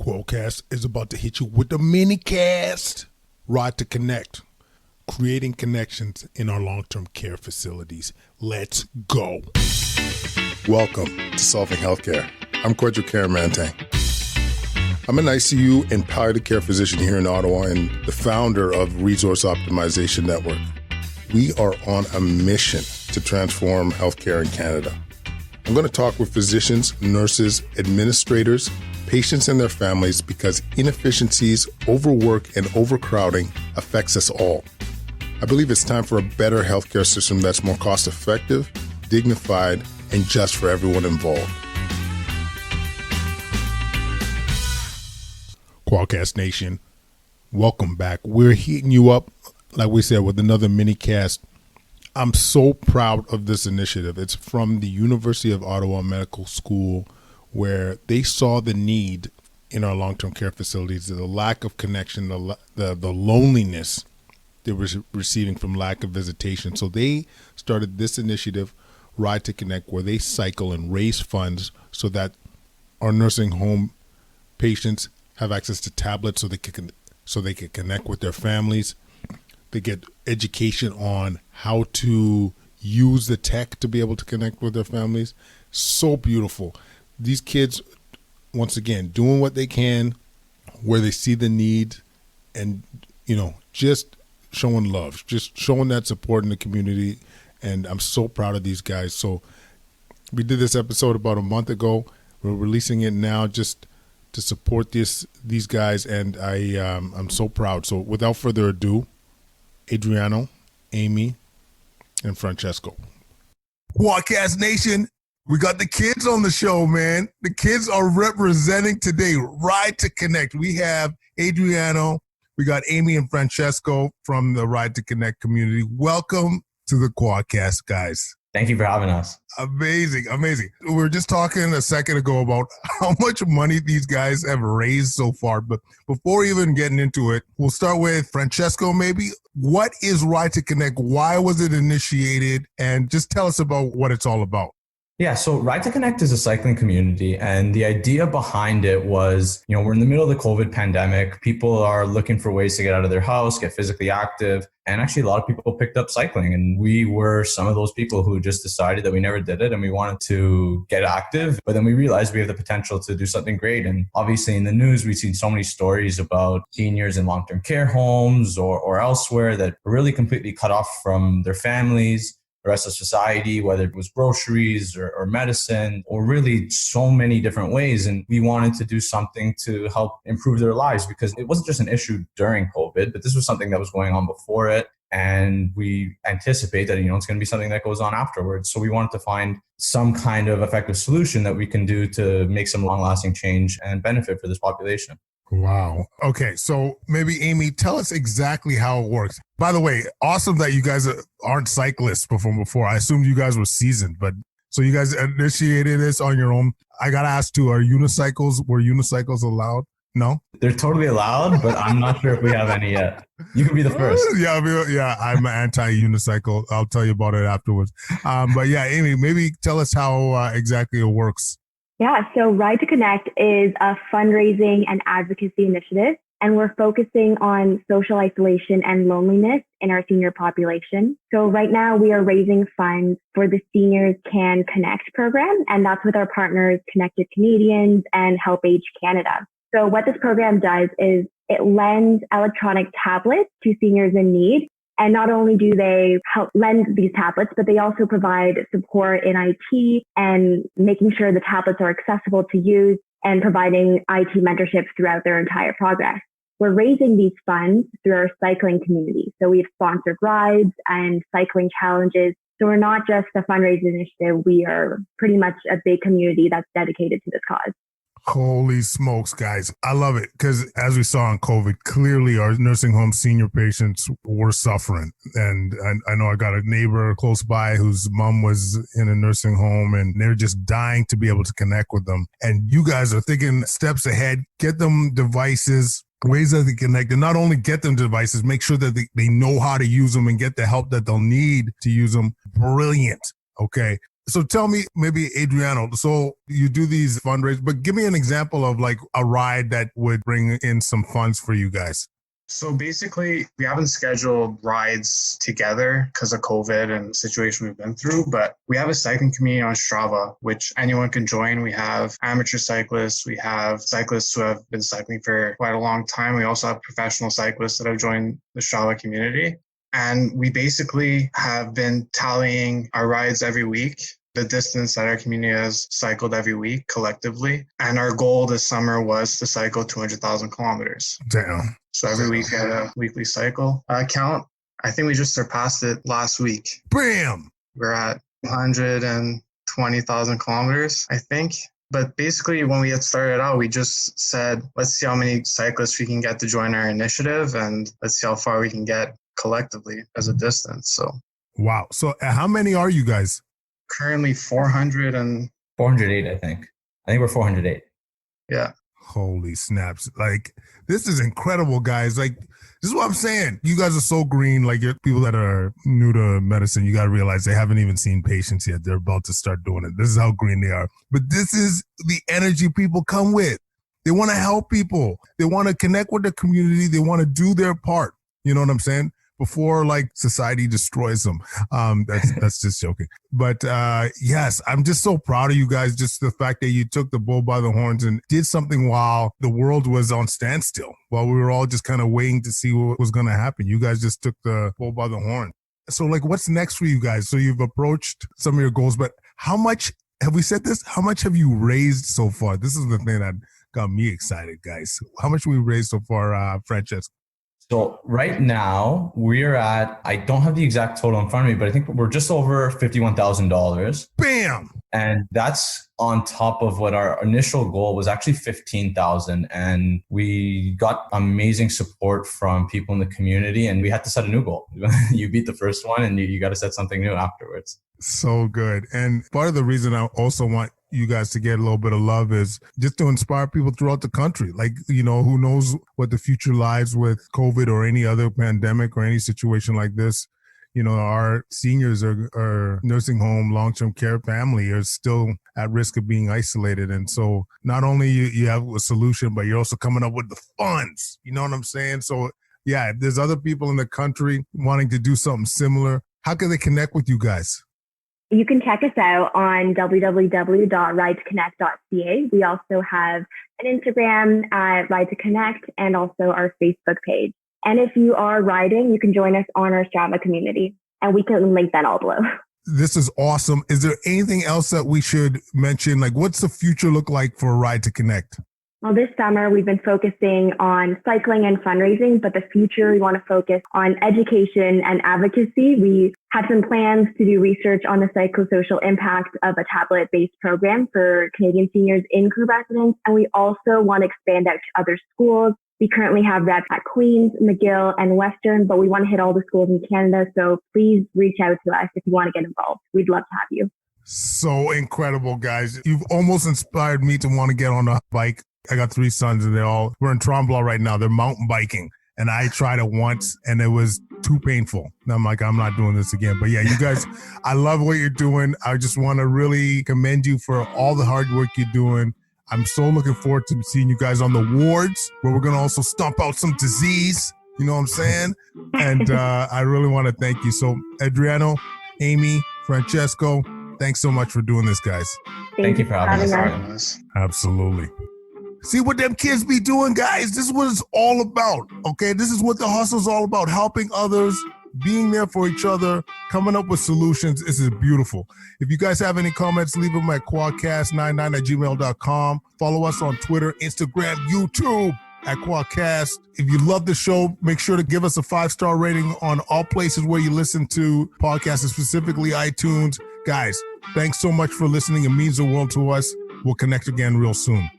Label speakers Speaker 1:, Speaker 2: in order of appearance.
Speaker 1: Quollcast is about to hit you with the mini cast. Ride to Connect, creating connections in our long-term care facilities. Let's go.
Speaker 2: Welcome to Solving Healthcare. I'm Kwadwo Kyeremanteng. I'm an ICU and palliative care physician here in Ottawa and the founder of Resource Optimization Network. We are on a mission to transform healthcare in Canada. I'm going to talk with physicians, nurses, administrators, patients and their families because inefficiencies, overwork, and overcrowding affects us all. I believe it's time for a better healthcare system that's more cost-effective, dignified, and just for everyone involved.
Speaker 1: Quollcast Nation, welcome back. We're heating you up, like we said, with another mini cast. I'm so proud of this initiative. It's from the University of Ottawa Medical School, where they saw the need in our long-term care facilities, the lack of connection, the loneliness they were receiving from lack of visitation. So they started this initiative, Ride to Connect, where they cycle and raise funds so that our nursing home patients have access to tablets so they can connect with their families. They get education on how to use the tech to be able to connect with their families. So beautiful. These kids, once again, doing what they can where they see the need and, just showing love, just showing that support in the community. And I'm so proud of these guys. So we did this episode about a month ago. We're releasing it now just to support these guys. And I'm so proud. So without further ado, Adriano, Amy, and Francesco.
Speaker 3: Quollcast Nation, we got the kids on the show, man. The kids are representing today. Ride to Connect. We have Adriano. We got Amy and Francesco from the Ride to Connect community. Welcome to the Quollcast, guys.
Speaker 4: Thank you for having us.
Speaker 3: Amazing. We were just talking a second ago about how much money these guys have raised so far. But before even getting into it, we'll start with Francesco, maybe. What is Ride to Connect? Why was it initiated? And just tell us about what it's all about.
Speaker 4: Yeah, so Ride to Connect is a cycling community, and the idea behind it was, we're in the middle of the COVID pandemic. People are looking for ways to get out of their house, get physically active, and actually a lot of people picked up cycling, and we were some of those people who just decided that we never did it and we wanted to get active, but then we realized we have the potential to do something great. And obviously in the news, we've seen so many stories about seniors in long-term care homes or elsewhere that are really completely cut off from their families, the rest of society, whether it was groceries or medicine, or really so many different ways. And we wanted to do something to help improve their lives because it wasn't just an issue during COVID, but this was something that was going on before it. And we anticipate that, it's going to be something that goes on afterwards. So we wanted to find some kind of effective solution that we can do to make some long-lasting change and benefit for this population.
Speaker 3: Wow. Okay, so maybe Amy, tell us exactly how it works. By the way, awesome that you guys aren't cyclists before. I assumed you guys were seasoned, but so you guys initiated this on your own. I got to ask too, were unicycles allowed? No?
Speaker 4: They're totally allowed, but I'm not sure if we have any yet. You can be the first.
Speaker 3: Yeah, I'm anti-unicycle. I'll tell you about it afterwards. But yeah, Amy, maybe tell us how exactly it works.
Speaker 5: Yeah, so Ride to Connect is a fundraising and advocacy initiative, and we're focusing on social isolation and loneliness in our senior population. So right now we are raising funds for the Seniors Can Connect program, and that's with our partners Connected Canadians and Help Age Canada. So what this program does is it lends electronic tablets to seniors in need. And not only do they help lend these tablets, but they also provide support in IT and making sure the tablets are accessible to use and providing IT mentorship throughout their entire progress. We're raising these funds through our cycling community. So we have sponsored rides and cycling challenges. So we're not just a fundraising initiative. We are pretty much a big community that's dedicated to this cause.
Speaker 3: Holy smokes, guys. I love it because as we saw in COVID, clearly our nursing home senior patients were suffering. And I know I got a neighbor close by whose mom was in a nursing home and they're just dying to be able to connect with them. And you guys are thinking steps ahead, get them devices, ways that they connect, and not only get them devices, make sure that they know how to use them and get the help that they'll need to use them. Brilliant. Okay. So tell me, maybe Adriano, so you do these fundraisers, but give me an example of like a ride that would bring in some funds for you guys.
Speaker 6: So basically, we haven't scheduled rides together because of COVID and the situation we've been through, but we have a cycling community on Strava, which anyone can join. We have amateur cyclists. We have cyclists who have been cycling for quite a long time. We also have professional cyclists that have joined the Strava community. And we basically have been tallying our rides every week, the distance that our community has cycled every week collectively. And our goal this summer was to cycle 200,000 kilometers.
Speaker 3: Damn.
Speaker 6: So every week we had a weekly cycle count. I think we just surpassed it last week.
Speaker 3: Bam!
Speaker 6: We're at 120,000 kilometers, I think. But basically, when we had started out, we just said, let's see how many cyclists we can get to join our initiative, and let's see how far we can get collectively as a distance. So,
Speaker 3: wow. So how many are you guys?
Speaker 6: Currently
Speaker 4: 408, I think. I think we're 408.
Speaker 6: Yeah.
Speaker 3: Holy snaps. Like, this is incredible, guys. Like, this is what I'm saying. You guys are so green. Like, you're people that are new to medicine, you got to realize they haven't even seen patients yet. They're about to start doing it. This is how green they are. But this is the energy people come with. They want to help people. They want to connect with the community. They want to do their part. You know what I'm saying? Before like society destroys them. That's just joking. But yes, I'm just so proud of you guys. Just the fact that you took the bull by the horns and did something while the world was on standstill, while we were all just kind of waiting to see what was going to happen. You guys just took the bull by the horn. So like, what's next for you guys? So you've approached some of your goals, but how much have we said this? How much have you raised so far? This is the thing that got me excited, guys. How much have we raised so far, Francesco?
Speaker 4: So right now we're at, I don't have the exact total in front of me, but I think we're just over $51,000.
Speaker 3: Bam!
Speaker 4: And that's on top of what our initial goal was, actually 15,000. And we got amazing support from people in the community, and we had to set a new goal. You beat the first one, and you got to set something new afterwards.
Speaker 3: So good. And part of the reason I also want you guys to get a little bit of love is just to inspire people throughout the country. Like, you know, who knows what the future lies with COVID or any other pandemic or any situation like this. You know, our seniors are nursing home, long-term care family are still at risk of being isolated. And so not only you have a solution, but you're also coming up with the funds. You know what I'm saying? So yeah, if there's other people in the country wanting to do something similar, how can they connect with you guys?
Speaker 5: You can check us out on www.ridetoconnect.ca. We also have an Instagram at Ride to Connect and also our Facebook page. And if you are riding, you can join us on our Strava community, and we can link that all below.
Speaker 3: This is awesome. Is there anything else that we should mention? Like, what's the future look like for Ride to Connect?
Speaker 5: Well, this summer we've been focusing on cycling and fundraising, but the future we want to focus on education and advocacy. We have some plans to do research on the psychosocial impact of a tablet-based program for Canadian seniors in Crew residence, and we also want to expand out to other schools. We currently have reps at Queen's, McGill, and Western, but we want to hit all the schools in Canada, so please reach out to us if you want to get involved. We'd love to have you.
Speaker 3: So incredible, guys. You've almost inspired me to want to get on a bike. I got 3 sons and we're in Tremblant right now. They're mountain biking. And I tried it once and it was too painful. And I'm like, I'm not doing this again. But yeah, you guys, I love what you're doing. I just want to really commend you for all the hard work you're doing. I'm so looking forward to seeing you guys on the wards, where we're going to also stomp out some disease. You know what I'm saying? And I really want to thank you. So Adriano, Amy, Francesco, thanks so much for doing this, guys.
Speaker 4: Thank you for having us.
Speaker 3: Absolutely. See what them kids be doing, guys. This is what it's all about, okay? This is what the hustle's all about, helping others, being there for each other, coming up with solutions. This is beautiful. If you guys have any comments, leave them at quadcast99@gmail.com. Follow us on Twitter, Instagram, YouTube at Quadcast. If you love the show, make sure to give us a 5-star rating on all places where you listen to podcasts, and specifically iTunes. Guys, thanks so much for listening. It means the world to us. We'll connect again real soon.